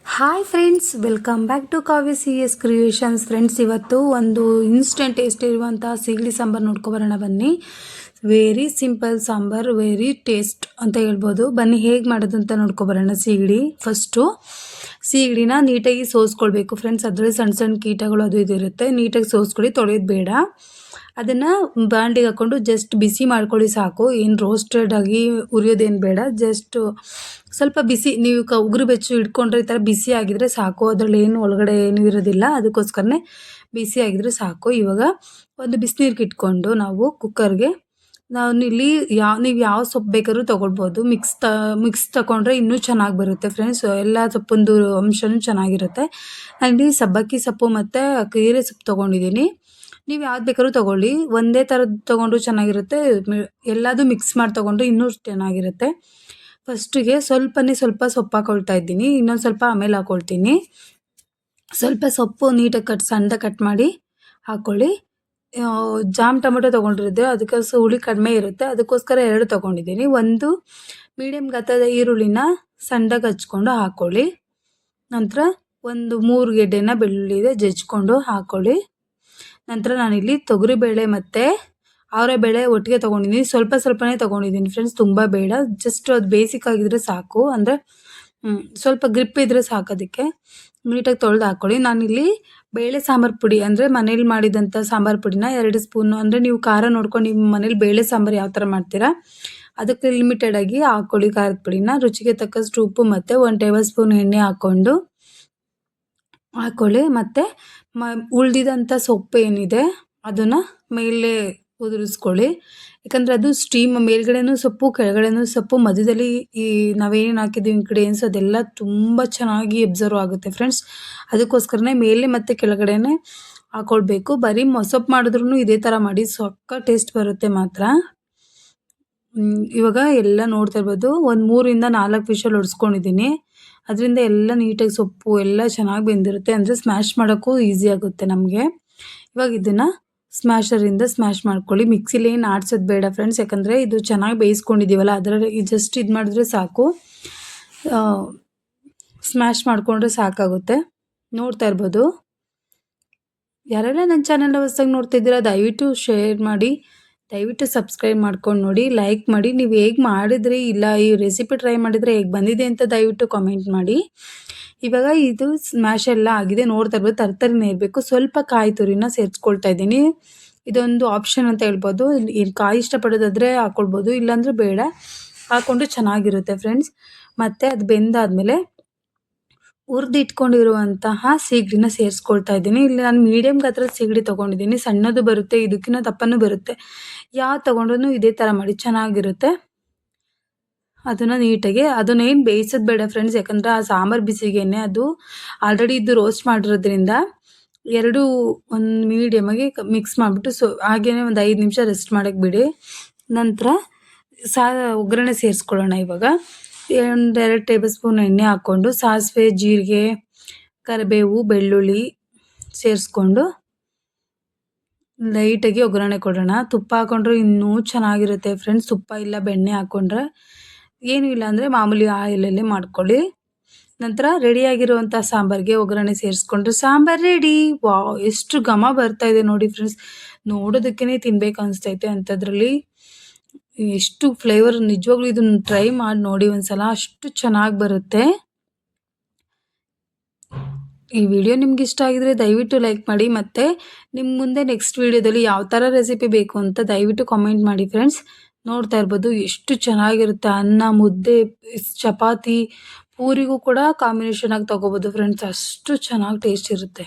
Hi friends, welcome back to Kavya C S creations. Friends, ಇವತ್ತು ಒಂದು instant taste ಇರುವಂಥ ಸೀಗಡಿ ಸಾಂಬಾರು ನೋಡ್ಕೊಬರೋಣ ಬನ್ನಿ. Very simple sambar, very taste ಅಂತ ಹೇಳ್ಬೋದು. ಬನ್ನಿ ಹೇಗೆ ಮಾಡೋದು ಅಂತ ನೋಡ್ಕೊಬರೋಣ. ಫಸ್ಟು ಸೀಗಡಿನ ನೀಟಾಗಿ ಸೋಸ್ಕೊಳ್ಬೇಕು ಫ್ರೆಂಡ್ಸ್. ಅದರಲ್ಲಿ ಸಣ್ಣ ಸಣ್ಣ ಕೀಟಗಳು ಅದು ಇದು ಇರುತ್ತೆ. ನೀಟಾಗಿ ಸೋಸ್ಕೊಳ್ಳಿ, ತೊಳೆಯೋದು ಬೇಡ. ಅದನ್ನು ಬಾಂಡಿಗೆ ಹಾಕ್ಕೊಂಡು ಜಸ್ಟ್ ಬಿಸಿ ಮಾಡ್ಕೊಳ್ಳಿ ಸಾಕು. ಏನು ರೋಸ್ಟೆಡ್ ಆಗಿ ಉರಿಯೋದೇನು ಬೇಡ. ಜಸ್ಟ್ ಸ್ವಲ್ಪ ಬಿಸಿ, ನೀವು ಉಗುರು ಬೆಚ್ಚು ಇಟ್ಕೊಂಡ್ರೆ ಈ ಥರ ಬಿಸಿ ಆಗಿದ್ರೆ ಸಾಕು. ಅದರಲ್ಲಿ ಏನು ಒಳಗಡೆ ಏನೂ ಇರೋದಿಲ್ಲ, ಅದಕ್ಕೋಸ್ಕರನೇ ಬಿಸಿ ಆಗಿದ್ರೆ ಸಾಕು. ಇವಾಗ ಒಂದು ಬಿಸಿನೀರಿಗೆ ಇಟ್ಕೊಂಡು ನಾವು ಕುಕ್ಕರ್ಗೆ ಇಲ್ಲಿ ನೀವು ಯಾವ ಸೊಪ್ಪು ಬೇಕಾದ್ರೂ ತೊಗೊಳ್ಬೋದು. ಮಿಕ್ಸ್ ತಗೊಂಡ್ರೆ ಇನ್ನೂ ಚೆನ್ನಾಗಿ ಬರುತ್ತೆ ಫ್ರೆಂಡ್ಸ್. ಎಲ್ಲ ಸೊಪ್ಪೊಂದು ಅಂಶನೂ ಚೆನ್ನಾಗಿರುತ್ತೆ. ನಾನಿಲ್ಲಿ ಸಬ್ಬಕ್ಕಿ ಸೊಪ್ಪು ಮತ್ತು ಕೀರೆ ಸೊಪ್ಪು ತೊಗೊಂಡಿದ್ದೀನಿ. ನೀವು ಯಾವ್ದು ಬೇಕಾದ್ರೂ ತೊಗೊಳ್ಳಿ. ಒಂದೇ ಥರದ್ದು ತೊಗೊಂಡ್ರು ಚೆನ್ನಾಗಿರುತ್ತೆ. ಎಲ್ಲದೂ ಮಿಕ್ಸ್ ಮಾಡಿ ತೊಗೊಂಡ್ರೆ ಇನ್ನೂ ಚೆನ್ನಾಗಿರುತ್ತೆ. ಫಸ್ಟಿಗೆ ಸ್ವಲ್ಪ ಸೊಪ್ಪು ಹಾಕೊಳ್ತಾ ಇದ್ದೀನಿ. ಇನ್ನೊಂದು ಸ್ವಲ್ಪ ಆಮೇಲೆ ಹಾಕ್ಕೊಳ್ತೀನಿ. ಸ್ವಲ್ಪ ಸೊಪ್ಪು ನೀಟಾಗಿ ಸಣ್ಣದಾಗಿ ಕಟ್ ಮಾಡಿ ಹಾಕ್ಕೊಳ್ಳಿ. ಜಾಮ್ ಟೊಮೆಟೊ ತೊಗೊಂಡಿರುತ್ತೆ, ಅದಕ್ಕೆ ಹುಳಿ ಕಡಿಮೆ ಇರುತ್ತೆ, ಅದಕ್ಕೋಸ್ಕರ 2 ತೊಗೊಂಡಿದ್ದೀನಿ. ಒಂದು ಮೀಡಿಯಮ್ ಗಾತ್ರದ ಈರುಳ್ಳಿನ ಸಣ್ಣದಾಗಿ ಹಚ್ಕೊಂಡು ಹಾಕ್ಕೊಳ್ಳಿ. ನಂತರ ಒಂದು 3 ಗೆಡ್ಡೆನ ಬೆಳ್ಳುಳ್ಳಿದೆ ಜಜ್ಜಿಕೊಂಡು ಹಾಕ್ಕೊಳ್ಳಿ. ನಂತರ ನಾನಿಲ್ಲಿ ತೊಗರಿಬೇಳೆ ಮತ್ತು ಅವರೆಬೇಳೆ ಒಟ್ಟಿಗೆ ತೊಗೊಂಡಿದ್ದೀನಿ. ಸ್ವಲ್ಪನೇ ತೊಗೊಂಡಿದ್ದೀನಿ ಫ್ರೆಂಡ್ಸ್, ತುಂಬ ಬೇಡ. ಜಸ್ಟ್ ಅದು ಬೇಸಿಕ್ ಆಗಿದ್ರೆ ಸಾಕು. ಅಂದರೆ ಸ್ವಲ್ಪ ಗ್ರಿಪ್ ಇದ್ದರೆ ಸಾಕು. ಅದಕ್ಕೆ ನೀಟಾಗಿ ತೊಳೆದು ಹಾಕ್ಕೊಳ್ಳಿ. ನಾನಿಲ್ಲಿ ಬೇಳೆ ಸಾಂಬಾರು ಪುಡಿ, ಅಂದರೆ ಮನೇಲಿ ಮಾಡಿದಂಥ ಸಾಂಬಾರು ಪುಡಿನ 2 ಸ್ಪೂನು, ಅಂದರೆ ನೀವು ಖಾರ ನೋಡ್ಕೊಂಡು ನಿಮ್ಮ ಮನೇಲಿ ಬೇಳೆ ಸಾಂಬಾರು ಯಾವ ಥರ ಮಾಡ್ತೀರಾ ಅದಕ್ಕೆ ಲಿಮಿಟೆಡಾಗಿ ಹಾಕ್ಕೊಳ್ಳಿ ಖಾರದ ಪುಡಿನ. ರುಚಿಗೆ ತಕ್ಕಷ್ಟು ಉಪ್ಪು ಮತ್ತು 1 ಟೇಬಲ್ ಸ್ಪೂನ್ ಎಣ್ಣೆ ಹಾಕ್ಕೊಳ್ಳಿ. ಮತ್ತು ಉಳಿದಿದಂಥ ಸೊಪ್ಪು ಏನಿದೆ ಅದನ್ನು ಮೇಲೆ ಉದುರಿಸ್ಕೊಳ್ಳಿ. ಯಾಕಂದರೆ ಅದು ಸ್ಟೀಮ್, ಮೇಲ್ಗಡೆನೂ ಸೊಪ್ಪು ಕೆಳಗಡೆನೂ ಸೊಪ್ಪು, ಮಧ್ಯದಲ್ಲಿ ಈ ನಾವೇನು ಹಾಕಿದ್ದೀವಿ ಇಂಗ್ರೀಡಿಯೆಂಟ್ಸ್ ಅದೆಲ್ಲ ತುಂಬ ಚೆನ್ನಾಗಿ ಅಬ್ಸರ್ವ್ ಆಗುತ್ತೆ ಫ್ರೆಂಡ್ಸ್. ಅದಕ್ಕೋಸ್ಕರನೇ ಮೇಲೆ ಮತ್ತು ಕೆಳಗಡೆನೇ ಹಾಕ್ಕೊಳ್ಬೇಕು. ಬರೀ ಮೊಸಪ್ಪು ಮಾಡಿದ್ರೂ ಇದೇ ಥರ ಮಾಡಿ, ಸೊಕ್ಕ ಟೇಸ್ಟ್ ಬರುತ್ತೆ ಮಾತ್ರ. ಇವಾಗ ಎಲ್ಲ ನೋಡ್ತಾ ಇರ್ಬೋದು, ಒಂದು 3ರಿಂದ 4 ವಿಷಲ್ ಹೊಡ್ಸ್ಕೊಂಡಿದ್ದೀನಿ. ಅದರಿಂದ ಎಲ್ಲ ನೀಟಾಗಿ ಸೊಪ್ಪು ಎಲ್ಲ ಚೆನ್ನಾಗಿ ಬೆಂದಿರುತ್ತೆ. ಅಂದರೆ ಸ್ಮ್ಯಾಶ್ ಮಾಡೋಕ್ಕೂ ಈಸಿ ಆಗುತ್ತೆ ನಮಗೆ. ಇವಾಗ ಇದನ್ನು ಸ್ಮ್ಯಾಶರಿಂದ ಸ್ಮ್ಯಾಶ್ ಮಾಡ್ಕೊಳ್ಳಿ. ಮಿಕ್ಸಿಲಿ ಏನು ಆಡ್ಸೋದು ಬೇಡ ಫ್ರೆಂಡ್ಸ್, ಯಾಕಂದರೆ ಇದು ಚೆನ್ನಾಗಿ ಬೇಯಿಸ್ಕೊಂಡಿದ್ದೀವಲ್ಲ, ಅದರಲ್ಲಿ ಜಸ್ಟ್ ಇದು ಮಾಡಿದ್ರೆ ಸಾಕು. ಸ್ಮ್ಯಾಶ್ ಮಾಡಿಕೊಂಡ್ರೆ ಸಾಕಾಗುತ್ತೆ. ನೋಡ್ತಾ ಇರ್ಬೋದು. ಯಾರೆಲ್ಲ ನನ್ನ ಚಾನಲ್ನ ಹೊಸದಾಗಿ ನೋಡ್ತಿದ್ದೀರಾ ದಯವಿಟ್ಟು ಶೇರ್ ಮಾಡಿ, ದಯವಿಟ್ಟು ಸಬ್ಸ್ಕ್ರೈಬ್ ಮಾಡ್ಕೊಂಡು ನೋಡಿ, ಲೈಕ್ ಮಾಡಿ. ನೀವು ಹೇಗೆ ಮಾಡಿದ್ರಿ, ಇಲ್ಲ ಈ ರೆಸಿಪಿ ಟ್ರೈ ಮಾಡಿದರೆ ಹೇಗೆ ಬಂದಿದೆ ಅಂತ ದಯವಿಟ್ಟು ಕಾಮೆಂಟ್ ಮಾಡಿ. ಇವಾಗ ಇದು ಸ್ಮ್ಯಾಶ್ ಎಲ್ಲ ಆಗಿದೆ. ನೋಡ್ತಾ ಇರ್ಬೋದು, ತರ್ತರಿನೇ ಇರಬೇಕು. ಸ್ವಲ್ಪ ಕಾಯಿ ತುರಿನ ಸೇರಿಸ್ಕೊಳ್ತಾ ಇದ್ದೀನಿ. ಇದೊಂದು ಆಪ್ಷನ್ ಅಂತ ಹೇಳ್ಬೋದು. ಕಾಯಿ ಇಷ್ಟಪಡೋದಾದರೆ ಹಾಕ್ಕೊಳ್ಬೋದು, ಇಲ್ಲಾಂದರೆ ಬೇಡ. ಹಾಕ್ಕೊಂಡು ಚೆನ್ನಾಗಿರುತ್ತೆ ಫ್ರೆಂಡ್ಸ್. ಮತ್ತು ಅದು ಬೆಂದಾದಮೇಲೆ ಹುರಿದಿಟ್ಕೊಂಡಿರುವಂತಹ ಸೀಗಡಿನ ಸೇರಿಸ್ಕೊಳ್ತಾ ಇದ್ದೀನಿ. ಇಲ್ಲಿ ನಾನು ಮೀಡಿಯಮ್ ಗಾತ್ರದ ಸೀಗಡಿ ತೊಗೊಂಡಿದ್ದೀನಿ. ಸಣ್ಣದು ಬರುತ್ತೆ, ಇದಕ್ಕಿಂತ ದಪ್ಪನೂ ಬರುತ್ತೆ. ಯಾವ್ದು ತೊಗೊಂಡ್ರೂ ಇದೇ ಥರ ಮಾಡಿ ಚೆನ್ನಾಗಿರುತ್ತೆ. ಅದನ್ನು ನೀಟಾಗಿ, ಅದನ್ನೇನು ಬೇಯಿಸೋದು ಬೇಡ ಫ್ರೆಂಡ್ಸ್, ಯಾಕಂದರೆ ಆ ಸಾಂಬಾರು ಬಿಸಿಗೇನೆ ಅದು ಆಲ್ರೆಡಿ ಇದು ರೋಸ್ಟ್ ಮಾಡಿರೋದ್ರಿಂದ ಒಂದು ಮೀಡಿಯಮಾಗಿ ಮಿಕ್ಸ್ ಮಾಡಿಬಿಟ್ಟು ಹಾಗೇ ಒಂದು 5 ನಿಮಿಷ ರೆಸ್ಟ್ ಮಾಡೋಕ್ಕೆ ಬಿಡಿ. ನಂತರ ಒಗ್ಗರಣೆ ಸೇರಿಸ್ಕೊಳ್ಳೋಣ. ಇವಾಗ 2 ಟೇಬಲ್ ಸ್ಪೂನ್ ಎಣ್ಣೆ ಹಾಕ್ಕೊಂಡು ಸಾಸಿವೆ, ಜೀರಿಗೆ, ಕರಿಬೇವು, ಬೆಳ್ಳುಳ್ಳಿ ಸೇರಿಸ್ಕೊಂಡು ಲೈಟಾಗಿ ಒಗ್ಗರಣೆ ಕೊಡೋಣ. ತುಪ್ಪ ಹಾಕ್ಕೊಂಡ್ರೆ ಇನ್ನೂ ಚೆನ್ನಾಗಿರುತ್ತೆ ಫ್ರೆಂಡ್ಸ್. ತುಪ್ಪ ಇಲ್ಲ ಬೆಣ್ಣೆ ಹಾಕ್ಕೊಂಡ್ರೆ, ಏನೂ ಇಲ್ಲ ಅಂದರೆ ಮಾಮೂಲಿ ಆಯಿಲಲ್ಲೇ ಮಾಡ್ಕೊಳ್ಳಿ. ನಂತರ ರೆಡಿಯಾಗಿರುವಂಥ ಸಾಂಬಾರಿಗೆ ಒಗ್ಗರಣೆ ಸೇರಿಸ್ಕೊಂಡ್ರೆ ಸಾಂಬಾರು ರೆಡಿ. ವಾವ್, ಎಷ್ಟು ಘಮ ಬರ್ತಾ ಇದೆ ನೋಡಿ ಫ್ರೆಂಡ್ಸ್, ನೋಡೋದಕ್ಕೇ ತಿನ್ಬೇಕು ಅನಿಸ್ತೈತೆ. ಅಂಥದ್ರಲ್ಲಿ ಎಷ್ಟು ಫ್ಲೇವರ್, ನಿಜವಾಗ್ಲೂ ಇದನ್ನು ಟ್ರೈ ಮಾಡಿ ನೋಡಿ ಒಂದ್ಸಲ, ಅಷ್ಟು ಚೆನ್ನಾಗಿ ಬರುತ್ತೆ. ಈ ವಿಡಿಯೋ ನಿಮ್ಗೆ ಇಷ್ಟ ಆಗಿದ್ರೆ ದಯವಿಟ್ಟು ಲೈಕ್ ಮಾಡಿ. ಮತ್ತು ನಿಮ್ಮ ಮುಂದೆ ನೆಕ್ಸ್ಟ್ ವಿಡಿಯೋದಲ್ಲಿ ಯಾವ ಥರ ರೆಸಿಪಿ ಬೇಕು ಅಂತ ದಯವಿಟ್ಟು ಕಾಮೆಂಟ್ ಮಾಡಿ ಫ್ರೆಂಡ್ಸ್. ನೋಡ್ತಾ ಇರ್ಬೋದು ಎಷ್ಟು ಚೆನ್ನಾಗಿರುತ್ತೆ. ಅನ್ನ, ಮುದ್ದೆ, ಚಪಾತಿ, ಪೂರಿಗೂ ಕೂಡ ಕಾಂಬಿನೇಷನ್ ಆಗಿ ತೊಗೋಬೋದು ಫ್ರೆಂಡ್ಸ್. ಅಷ್ಟು ಚೆನ್ನಾಗಿ ಟೇಸ್ಟ್ ಇರುತ್ತೆ.